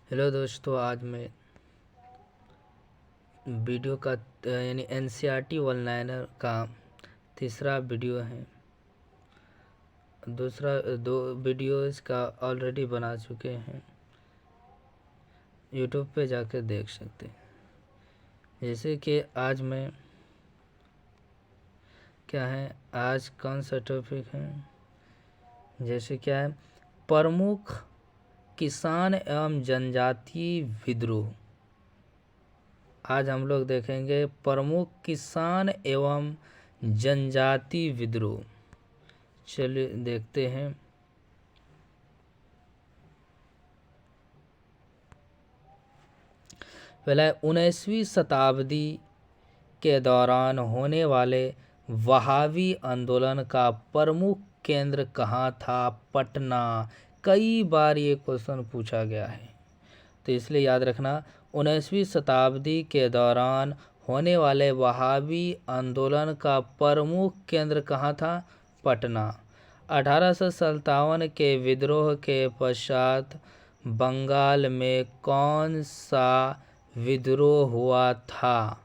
Hello दोस्तों, आज मैं वीडियो का यानी एनसीईआरटी वन लाइनर का तीसरा वीडियो है। दूसरा दो वीडियोस का ऑलरेडी बना चुके हैं, यूट्यूब पे जाकर देख सकते हैं। जैसे कि आज मैं क्या है, आज कौन सा टॉपिक है, जैसे क्या है, प्रमुख किसान एवं जनजातीय विद्रोह। आज हम लोग देखेंगे प्रमुख किसान एवं जनजातीय विद्रोह। चलिए देखते हैं। पहला 19वीं शताब्दी के दौरान होने वाले वहाबी आंदोलन का प्रमुख केंद्र कहाँ था? पटना। कई बार ये क्वेश्चन पूछा गया है, तो इसलिए याद रखना। 19वीं शताब्दी के दौरान होने वाले वहाबी आंदोलन का प्रमुख केंद्र कहाँ था? पटना। 1857 के विद्रोह के पश्चात बंगाल में कौन सा विद्रोह हुआ था?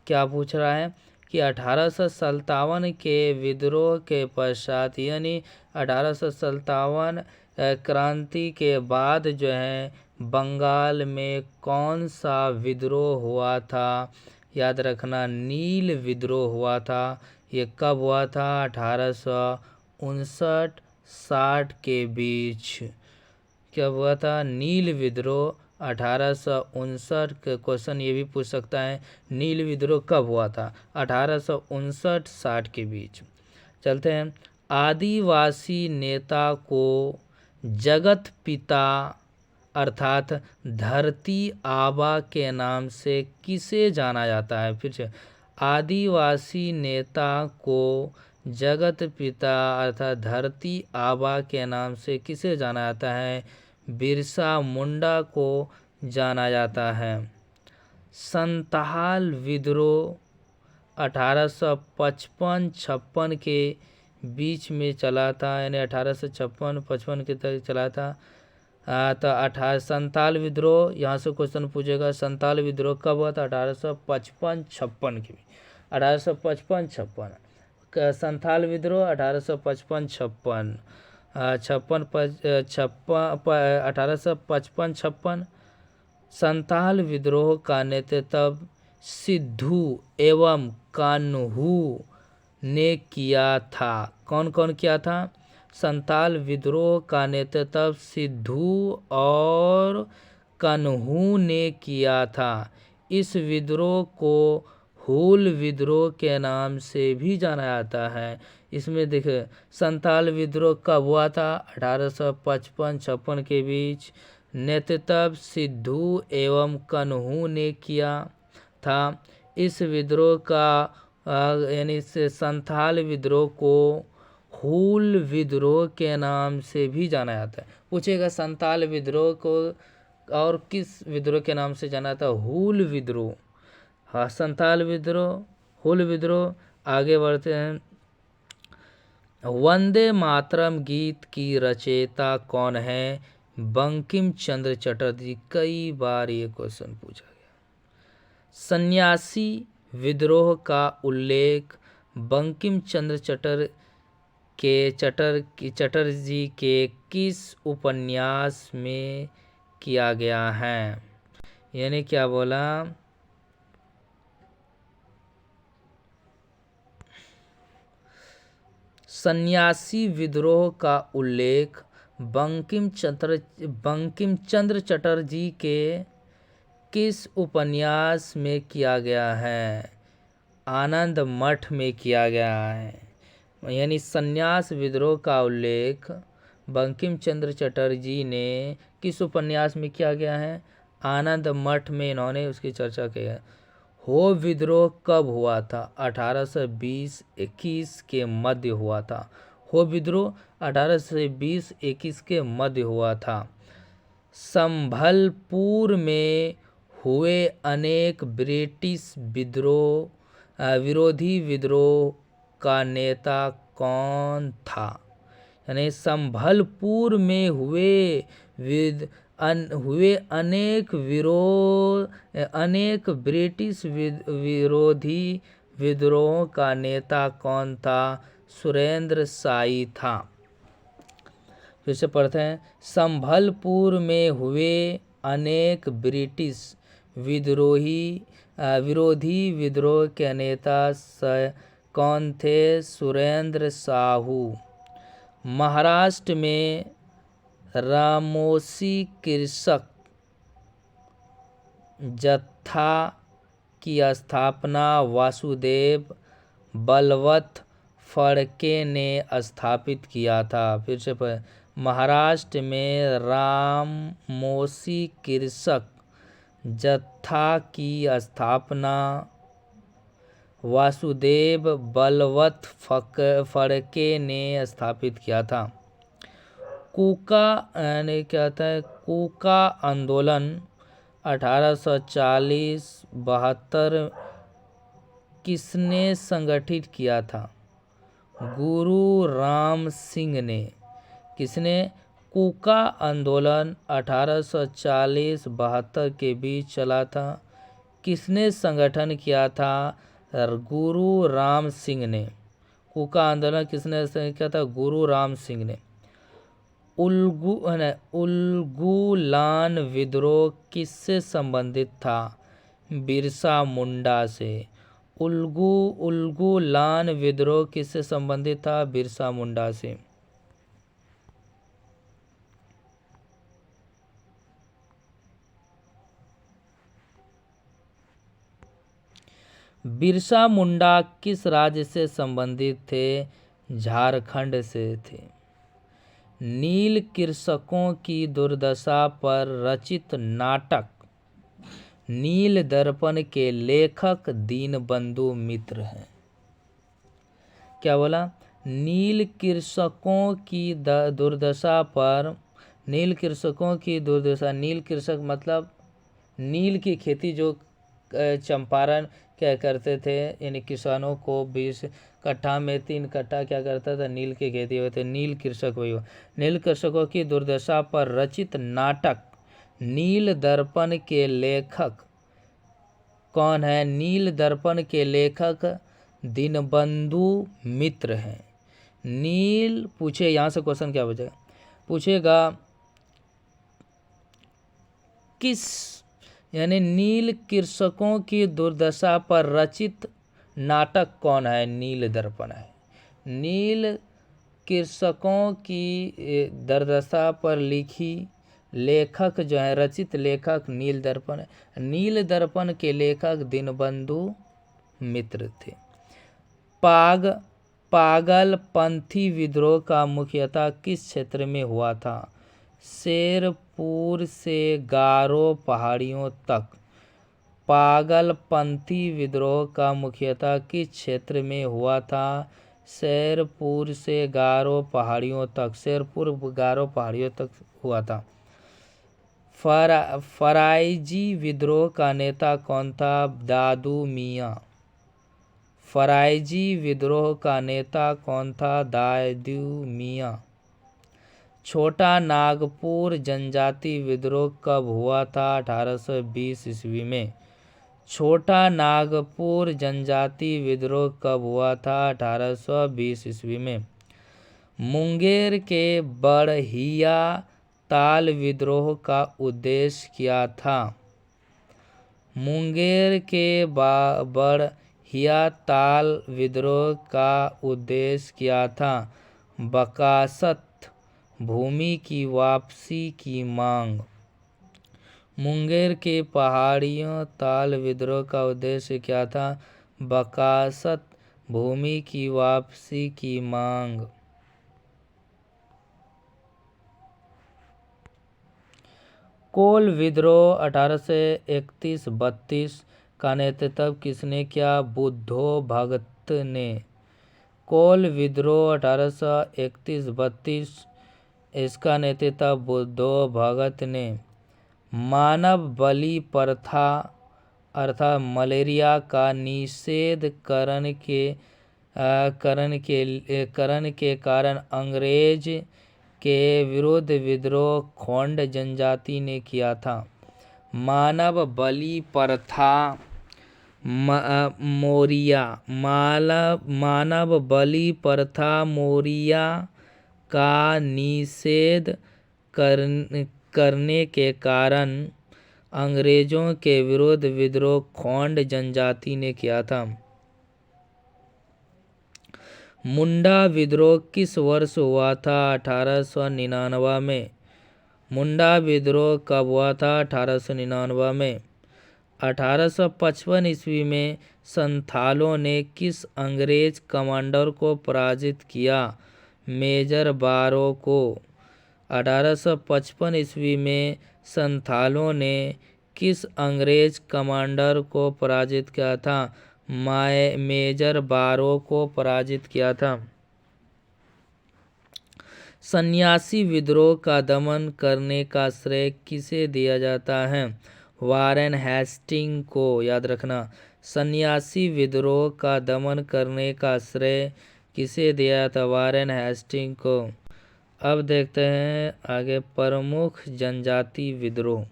क्या पूछ रहा है कि 1857 के विद्रोह के पश्चात, यानी 1857 क्रांति के बाद जो है बंगाल में कौन सा विद्रोह हुआ था? याद रखना, नील विद्रोह हुआ था। ये कब हुआ था? 1859-60 के बीच। कब हुआ था नील विद्रोह? 1859 का क्वेश्चन ये भी पूछ सकता है, नील विद्रोह कब हुआ था? 1859-60 के बीच। चलते हैं। आदिवासी नेता को जगत पिता अर्थात धरती आबा के नाम से किसे जाना जाता है? फिर से, आदिवासी नेता को जगत पिता अर्थात धरती आबा के नाम से किसे जाना जाता है? बिरसा मुंडा को जाना जाता है। संथाल विद्रोह 1855-56 के बीच में चला था, यानी 1856-55 के तक चला था। तो संथाल विद्रोह, यहाँ से क्वेश्चन पूछेगा, संथाल विद्रोह कब हुआ था? 1855-56 के बीच। 1855-56 संथाल विद्रोह 1855-56 1855-56 संथाल विद्रोह का नेतृत्व सिद्धू एवं कान्हू ने किया था। कौन कौन किया था? संथाल विद्रोह का नेतृत्व सिद्धू और कान्हू ने किया था। इस विद्रोह को हूल विद्रोह के नाम से भी जाना जाता है। इसमें देखिए, संथाल विद्रोह कब हुआ था? 1855-56 के बीच। नेतृत्व सिद्धू एवं कान्हू ने किया था। इस विद्रोह का यानी से संथाल विद्रोह को हूल विद्रोह के नाम से भी जाना जाता है। पूछेगा संथाल विद्रोह को और किस विद्रोह के नाम से जाना था? हूल विद्रोह। हाँ, संथाल विद्रोह, हूल विद्रोह। आगे बढ़ते हैं। वंदे मातरम गीत की रचयिता कौन है? बंकिम चंद्र चटर्जी। कई बार ये क्वेश्चन पूछा गया। सन्यासी विद्रोह का उल्लेख बंकिम चंद्र चटर्जी के किस उपन्यास में किया गया है? यानी क्या बोला? सन्यासी विद्रोह का उल्लेख बंकिम चंद्र चटर्जी के किस उपन्यास में किया गया है? आनंद मठ में किया गया है। यानी सन्यास विद्रोह का उल्लेख बंकिम चंद्र चटर्जी ने किस उपन्यास में किया गया है? आनंद मठ में इन्होंने उसकी चर्चा की है। हो विद्रोह कब हुआ था? 1820-21 के मध्य हुआ था। हो विद्रोह 1820-21 के मध्य हुआ था। संभलपुर में हुए अनेक ब्रिटिश विरोधी विद्रोह का नेता कौन था? यानी संभलपुर में हुए हुए अनेक ब्रिटिश विरोधी विद्रोहों का नेता कौन था? सुरेंद्र शाही था। फिर से पढ़ते हैं। संभलपुर में हुए अनेक ब्रिटिश विरोधी विद्रोह के नेता कौन थे? सुरेंद्र साहू। महाराष्ट्र में रामोसी कृषक जत्था की स्थापना वासुदेव बलवंत फड़के ने स्थापित किया था। फिर से महाराष्ट्र में रामोसी कृषक जत्था की स्थापना वासुदेव बलवंत फड़के ने स्थापित किया था। कूका यानी क्या था? कूका आंदोलन 1840-72 किसने संगठित किया था? गुरु राम सिंह ने। किसने? कूका आंदोलन 1840-72 के बीच चला था। किसने संगठन किया था? गुरु राम सिंह ने। कूका आंदोलन किसने किया था? गुरु राम सिंह ने। उलगुलान विद्रोह किससे संबंधित था? बिरसा मुंडा से। उलगुलान विद्रोह किससे संबंधित था? बिरसा मुंडा से। बिरसा मुंडा किस राज्य से संबंधित थे? झारखंड से थे। नील कृषकों की दुर्दशा पर रचित नाटक नील दर्पण के लेखक दीनबंधु मित्र हैं। क्या बोला? नील कृषकों की दुर्दशा पर। नील कृषकों की दुर्दशा। नील कृषक मतलब नील की खेती जो चंपारण क्या करते थे, यानी किसानों को 20 कट्ठा में 3 कट्ठा क्या करता था? नील की खेती होते। नील कृषक वही हो। नील कृषकों की दुर्दशा पर रचित नाटक नील दर्पण के लेखक कौन है? नील दर्पण के लेखक दीनबंधु मित्र हैं। नील पूछे, यहाँ से क्वेश्चन क्या बचेगा? पूछेगा किस यानी नील कृषकों की दुर्दशा पर रचित नाटक कौन है? नील दर्पण है। नील कृषकों की दुर्दशा पर लिखी लेखक जो है, रचित लेखक नील दर्पण है। नील दर्पण के लेखक दीनबंधु मित्र थे। पागलपंथी विद्रोह का मुख्यतः किस क्षेत्र में हुआ था? शेरपुर से गारो पहाड़ियों तक। पागलपंथी विद्रोह का मुख्यतः किस क्षेत्र में हुआ था? शेरपुर से गारो पहाड़ियों तक। शेरपुर गारो पहाड़ियों तक हुआ था। फराइजी विद्रोह का नेता कौन था? दादू मियाँ। फराइजी विद्रोह का नेता कौन था? दादू मियाँ। छोटा नागपुर जनजाति विद्रोह कब हुआ था? 1820 ईस्वी में। छोटा नागपुर जनजाति विद्रोह कब हुआ था? 1820 ईस्वी में। मुंगेर के बड़हिया ताल विद्रोह का उद्देश्य क्या था? मुंगेर के बड़हिया ताल विद्रोह का उद्देश्य क्या था? बकासत भूमि की वापसी की मांग। मुंगेर के पहाड़ियों ताल विद्रोह का उद्देश्य क्या था? बकासत भूमि की वापसी की मांग। कोल विद्रोह 1831-32 का नेतृत्व किसने किया? बुद्धो भगत ने। कोल विद्रोह 1831-32 इसका नेतृत्व बुद्धो भगत ने। मानव बलि प्रथा अर्थात मलेरिया का निषेध करण के कारण अंग्रेज के विरुद्ध विद्रोह खोंड जनजाति ने किया था। मानव बलि प्रथा मौर्य मानव बलि प्रथा मौर्य का निषेध करने के कारण अंग्रेजों के विरुद्ध विद्रोह खोंड जनजाति ने किया था। मुंडा विद्रोह किस वर्ष हुआ था? 1899 में। मुंडा विद्रोह कब हुआ था? 1899 में। 1855 ईस्वी में संथालों ने किस अंग्रेज कमांडर को पराजित किया? मेजर बारो को। 1855 ईस्वी में संथालों ने किस अंग्रेज कमांडर को पराजित किया था? मेजर बारो को पराजित किया था। सन्यासी विद्रोह का दमन करने का श्रेय किसे दिया जाता है? वारेन हेस्टिंग को। याद रखना, सन्यासी विद्रोह का दमन करने का श्रेय किसे दिया जाता? वारेन हेस्टिंग को। अब देखते हैं आगे प्रमुख जनजाति विद्रोह।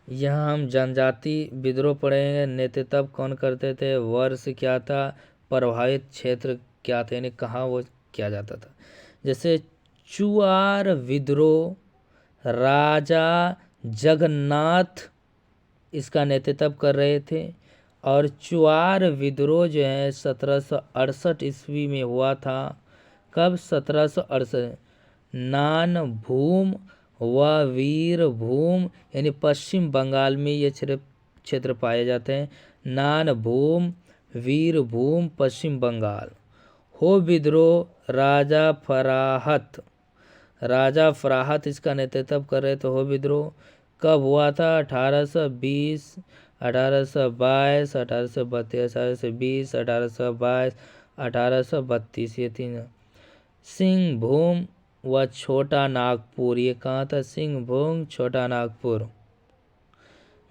यहाँ हम जनजाति विद्रोह पढ़ेंगे। नेतृत्व कौन करते थे? वर्ष क्या था? प्रभावित क्षेत्र क्या थे? यानी कहाँ वो किया जाता था। जैसे चुआर विद्रोह राजा जगन्नाथ इसका नेतृत्व कर रहे थे। और चुआर विद्रोह जो है 1768 ईस्वी में हुआ था। कब? 1768। नानभूम व वीरभूम यानी पश्चिम बंगाल में ये क्षेत्र पाए जाते हैं। नानभूम, वीरभूम, पश्चिम बंगाल। हो विद्रोह राजा फराहत इसका नेतृत्व कर रहे थे। हो विद्रोह कब हुआ था? 1820, 1822, 1832, 1820, 1822, 1832 ये तीन। सिंहभूम व छोटा नागपुर ये कहाँ था? सिंहभूम, छोटा नागपुर।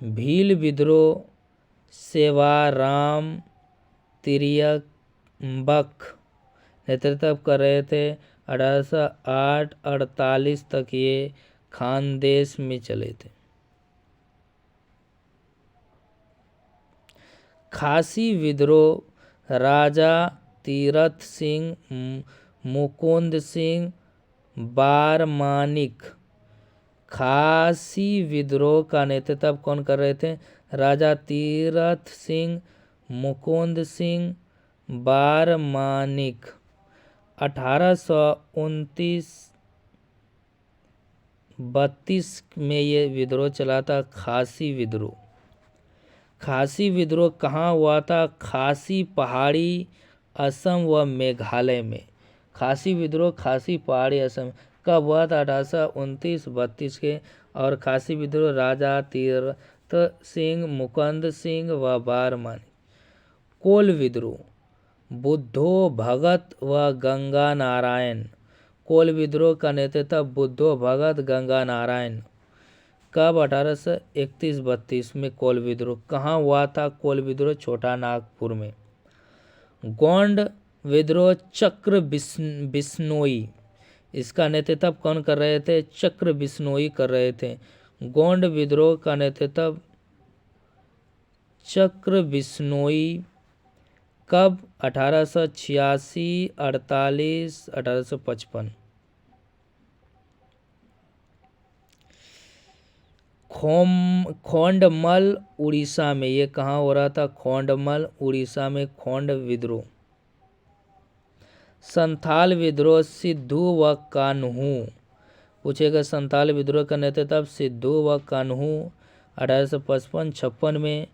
भील विद्रोह सेवाराम तिर्यकबक नेतृत्व कर रहे थे। 1808-48 तक ये खानदेश में चले थे। खासी विद्रोह राजा तीरथ सिंह, मुकुंद सिंह बारमानिक। खासी विद्रोह का नेतृत्व कौन कर रहे थे? राजा तीरथ सिंह, मुकुंद सिंह बारमानिक। 1829-32 में ये विद्रोह चला था, खासी विद्रोह। खासी विद्रोह कहाँ हुआ था? खासी पहाड़ी, असम व मेघालय में। खासी विद्रोह खासी पहाड़ी, असम कब हुआ था? 1829-32 के। और खासी विद्रोह राजा तीरथ सिंह, मुकुंद सिंह व बारमानिक। कोल विद्रोह बुद्धो भगत व गंगा नारायण। कोल विद्रोह का नेतृत्व बुद्धो भगत, गंगा नारायण। कब? 1831-32 में कोल विद्रोह। कहाँ हुआ था कोल विद्रोह? छोटा नागपुर में। गोंड विद्रोह चक्र बिश्नोई इसका नेतृत्व कौन कर रहे थे? चक्र बिश्नोई कर रहे थे। गोंड विद्रोह का नेतृत्व चक्र बिश्नोई। कब? 1886, 48, 1855। खोंडमल उड़ीसा में। ये कहाँ हो रहा था? खोंडमल उड़ीसा में। खोंड विद्रोह। संथाल विद्रोह सिद्धू व कान्हू पूछेगा। संथाल विद्रोह का नेतृत्व सिद्धू व कान्हू 1855-56 में।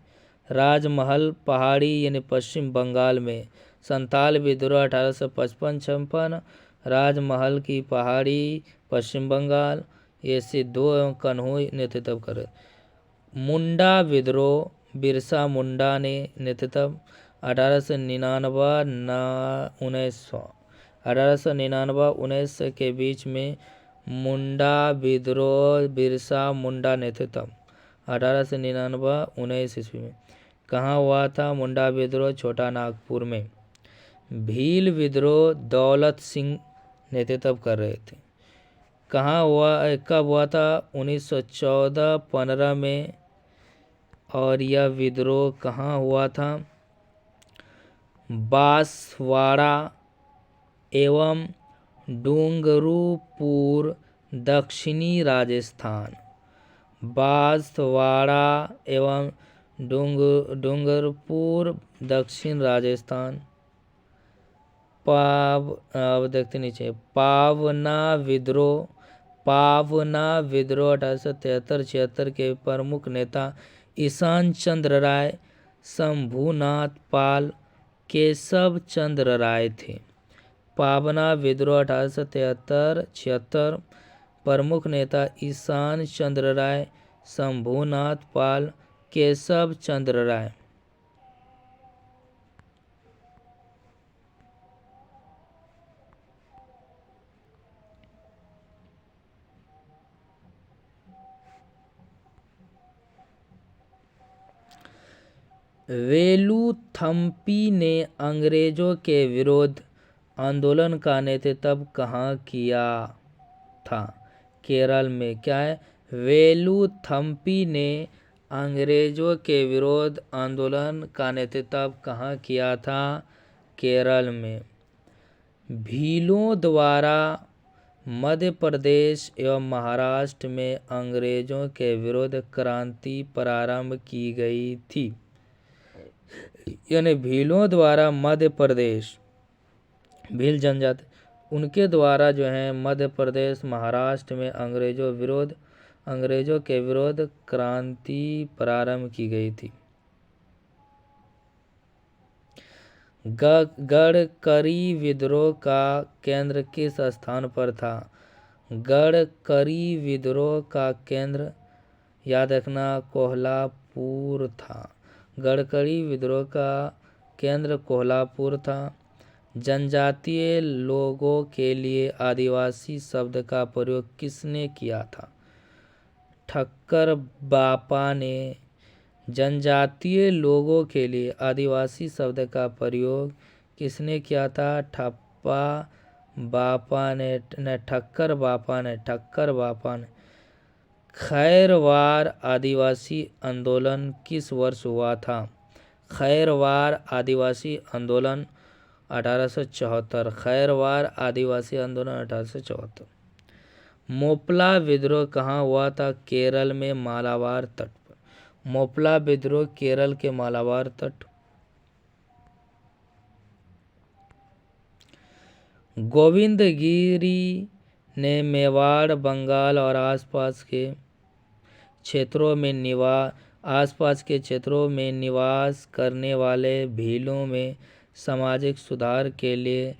राजमहल पहाड़ी यानी पश्चिम बंगाल में। संथाल विद्रोह 1855-56, राजमहल की पहाड़ी, पश्चिम बंगाल। ये सिद्धू एवं कान्हू नेतृत्व करे। मुंडा विद्रोह बिरसा मुंडा ने नेतृत्व 1899-1900 के बीच में। मुंडा विद्रोह बिरसा मुंडा नेतृत्व 1899-19 ईस्वी में। कहाँ हुआ था मुंडा विद्रोह? छोटा नागपुर में। भील विद्रोह दौलत सिंह नेतृत्व कर रहे थे। कहाँ हुआ, कब हुआ था? 1914-15 में। और यह विद्रोह कहाँ हुआ था? बांसवाड़ा एवं डूंगरपुर, दक्षिणी राजस्थान। बांसवाड़ा एवं डूंगरपुर, दक्षिण राजस्थान। अब देखते नीचे, पावना विद्रोह 1873-76 के प्रमुख नेता ईशान चंद्र राय, शंभूनाथ पाल, केशव चंद्र राय थे। पावना विद्रोह 1873-76, प्रमुख नेता ईशान चंद्र राय, शंभूनाथ पाल, केशव चंद्र राय। वेलुथम्पी ने अंग्रेजों के विरुद्ध आंदोलन का नेतृत्व कहाँ किया था? केरल में। क्या है? वेलुथम्पी ने अंग्रेजों के विरुद्ध आंदोलन का नेतृत्व कहाँ किया था? केरल में। भीलों द्वारा मध्य प्रदेश एवं महाराष्ट्र में अंग्रेजों के विरुद्ध क्रांति प्रारंभ की गई थी। यानी भीलों द्वारा मध्य प्रदेश, भील जनजाति, उनके द्वारा जो है मध्य प्रदेश महाराष्ट्र में अंग्रेजों के विरुद्ध क्रांति प्रारंभ की गई थी। गडकरी विद्रोह का केंद्र किस स्थान पर था? गडकरी विद्रोह का केंद्र, याद रखना, कोल्हापुर था। गडकरी विद्रोह का केंद्र कोल्हापुर था। जनजातीय लोगों के लिए आदिवासी शब्द का प्रयोग किसने किया था? ठक्कर बापा ने। जनजातीय लोगों के लिए आदिवासी शब्द का प्रयोग किसने किया था? ठक्कर बापा ने। खैरवार आदिवासी आंदोलन किस वर्ष हुआ था? खैरवार आदिवासी आंदोलन 1874। खैरवार आदिवासी आंदोलन 1874। मोपला विद्रोह कहाँ हुआ था? केरल में, मालाबार तट पर। मोपला विद्रोह केरल के मालाबार तट। गोविंदगिरी ने मेवाड़, बंगाल और आसपास के क्षेत्रों में निवास करने वाले भीलों में सामाजिक सुधार के लिए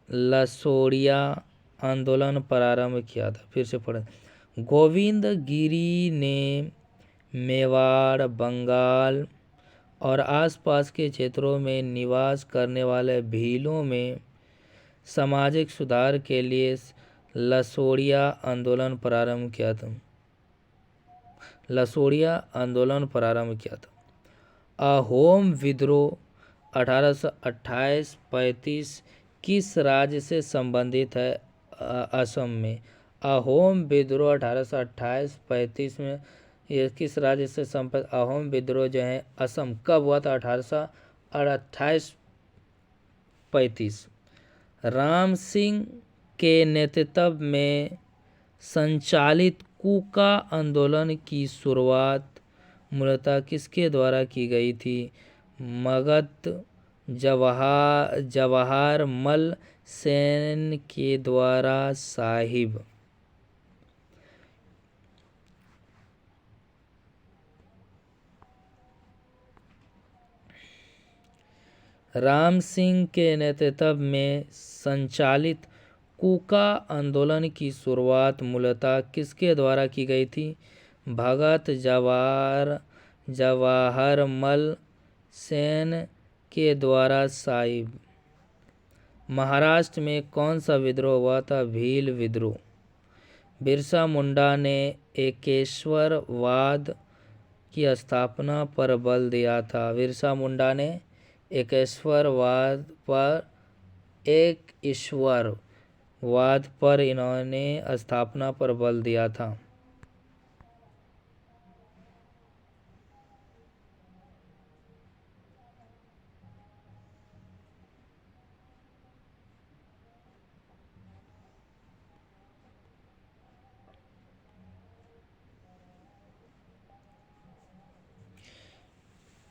लसोड़िया आंदोलन प्रारंभ किया था। फिर से पढ़ें। गोविंदगिरी ने मेवाड़, बंगाल और आसपास के क्षेत्रों में निवास करने वाले भीलों में सामाजिक सुधार के लिए लसोड़िया आंदोलन प्रारंभ किया था। अहोम विद्रोह 1828-35 किस राज्य से संबंधित है? असम में। अहोम विद्रोह 1828-35 में ये किस राज्य से संबंधित? अहोम विद्रोह जो है असम। कब हुआ था? 1828-35। राम सिंह के नेतृत्व में संचालित कूका आंदोलन की शुरुआत मूलतः किसके द्वारा की गई थी? मगध जवाहर मल सेन के द्वारा साहिब। राम सिंह के नेतृत्व में संचालित कूका आंदोलन की शुरुआत मूलतः किसके द्वारा की गई थी? भगत जवाहर मल सेन के द्वारा साहिब। महाराष्ट्र में कौन सा विद्रोह हुआ था? भील विद्रोह। बिरसा मुंडा ने एकेश्वरवाद की स्थापना पर बल दिया था। बिरसा मुंडा ने एकेश्वरवाद पर एक ईश्वरवाद पर इन्होंने स्थापना पर बल दिया था।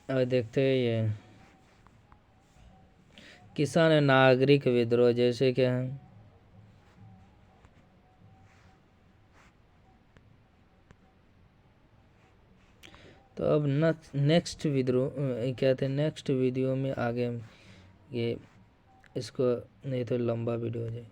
अब देखते हैं ये किसान नागरिक विद्रोह जैसे क्या है। तो अब नेक्स्ट विद्रोह क्या थे, नेक्स्ट वीडियो में आगे ये इसको, नहीं तो लंबा वीडियो हो जाए।